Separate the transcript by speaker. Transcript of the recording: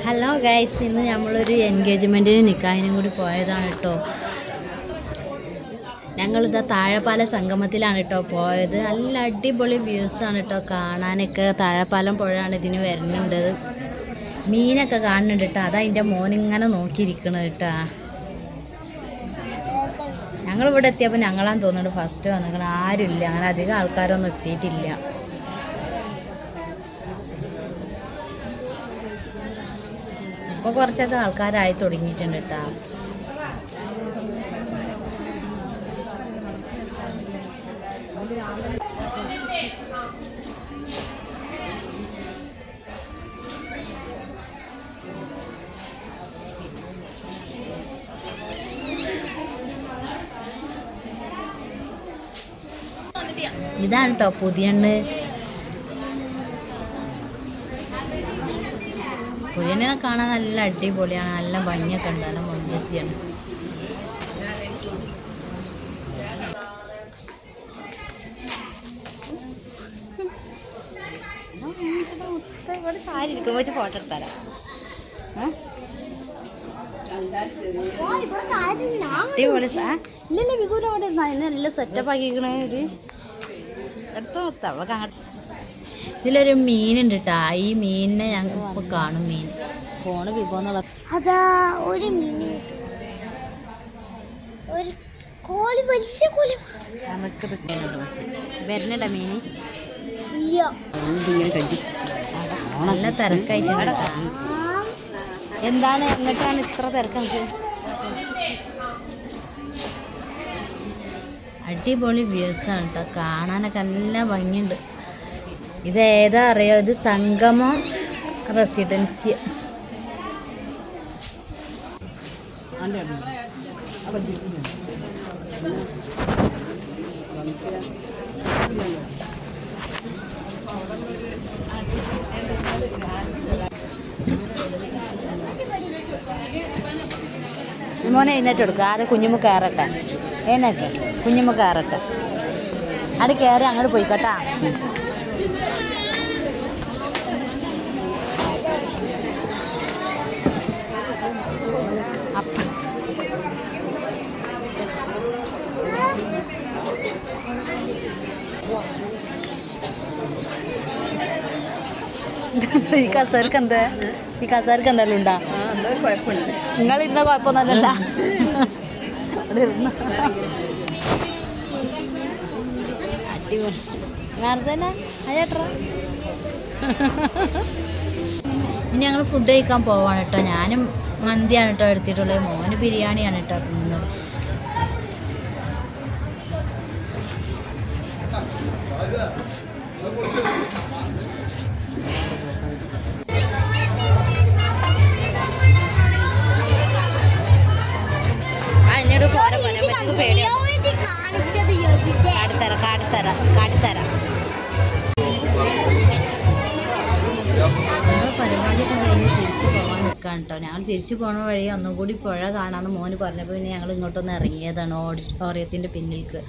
Speaker 1: Hello guys, ഇന്ന് നമ്മളൊരു എൻഗേജ്മെൻറ്റിന് നിക്കാഹിനും കൂടി പോയതാണ് കേട്ടോ. ഞങ്ങളിതാ താഴെപ്പാലം സംഗമത്തിലാണ് കേട്ടോ പോയത്. നല്ല അടിപൊളി വ്യൂസാണ് കേട്ടോ കാണാനൊക്കെ. താഴെപ്പാലം പുഴയാണ് ഇതിന് വരുന്നുണ്ട്. മീനൊക്കെ കാണുന്നുണ്ട് കേട്ടോ. അതാ എൻ്റെ മോനിങ്ങനെ നോക്കിയിരിക്കണം കേട്ടോ. ഞങ്ങളിവിടെ എത്തിയപ്പോൾ ഞങ്ങളാന്ന് തോന്നുന്നുണ്ട് ഫസ്റ്റ് വന്നിരിക്കണം. ആരുമില്ല, അങ്ങനെ അധികം ആൾക്കാരൊന്നും എത്തിയിട്ടില്ല. ഇപ്പോൾ കുറച്ചൊക്കെ ആൾക്കാരായി തുടങ്ങിയിട്ടുണ്ട് കേട്ടോ. ഇതാണ് കേട്ടോ പുതിയണ്ണ്. പുതിയണ്ണിനെ കാണാൻ നല്ല അടിപൊളിയാണ്, നല്ല ഭംഗിയൊക്കെ ഉണ്ട്, നല്ല മൊഞ്ചത്തിയാണ്. സാരി ഇരിക്കുമ്പോൾ വെച്ച് ഫോട്ടോ എടുത്താലോ? അടിപൊളി. ഇല്ലല്ലേ വികൂല അവിടെ ഇരുന്ന അതിന് നല്ല സെറ്റപ്പ് ആക്കിക്കണേ. ഒരു എടുത്തോ അവൾക്ക് അങ്ങോട്ട്. ഇതിലൊരു മീനുണ്ട് കേട്ടോ. ഈ മീനിനെ ഞങ്ങൾ ഇപ്പോൾ കാണും. മീൻ ഫോണ് വികോന്നുള്ള
Speaker 2: അതാ ഒരു മീൻ, ഒരു കോഴി, വലിയ കോഴി
Speaker 1: വരുന്നുണ്ട മീൻ.
Speaker 2: നല്ല
Speaker 1: തിരക്കായിട്ട് എന്താണ്, എങ്ങോട്ടാണ് ഇത്ര തിരക്ക്? നമുക്ക് അടിപൊളി വ്യൂസാണ് കേട്ടോ കാണാനൊക്കെ, നല്ല ഭംഗിയുണ്ട്. ഇത് ഏതാ അറിയോ? ഇത് സംഗമം റെസിഡൻസി. മോനെ എഴുന്നേറ്റ് കൊടുക്കുക. ആദ്യം കുഞ്ഞുമ്മ കയറട്ടെ. എഴുന്നേറ്റ് കുഞ്ഞുമ്മ കയറട്ടെ. അവിടെ കയറി അങ്ങോട്ട് പോയിക്കോട്ടാ. ഈ കസേർക്ക് എന്താ? ഈ കസേർക്ക് എന്തെങ്കിലും ഉണ്ടാ? നിങ്ങളിരുന്ന കുഴപ്പമൊന്നുമല്ല. അവിടെ ഇരുന്ന അടിപൊളി നേരത്തെ അയ്യേട്ടാ. ഇനി ഞങ്ങൾ ഫുഡ് കഴിക്കാൻ പോവാണ് കേട്ടോ. ഞാനും മന്തിയാണ് കേട്ടോ എടുത്തിട്ടുള്ളത്. മോന് ബിരിയാണിയാണ് കേട്ടോ തിന്നുന്നത്. പരിപാടിയൊക്കെ കഴിഞ്ഞ് തിരിച്ചു പോകാൻ നിൽക്കാൻ കേട്ടോ. ഞങ്ങൾ തിരിച്ചു പോകുന്ന വഴി ഒന്നും കൂടി പുഴ കാണാമെന്ന് മോന് പറഞ്ഞപ്പോൾ പിന്നെ ഞങ്ങൾ ഇങ്ങോട്ടൊന്ന് ഇറങ്ങിയതാണ് ഓഡിറ്റോറിയത്തിൻ്റെ പിന്നിലേക്ക്.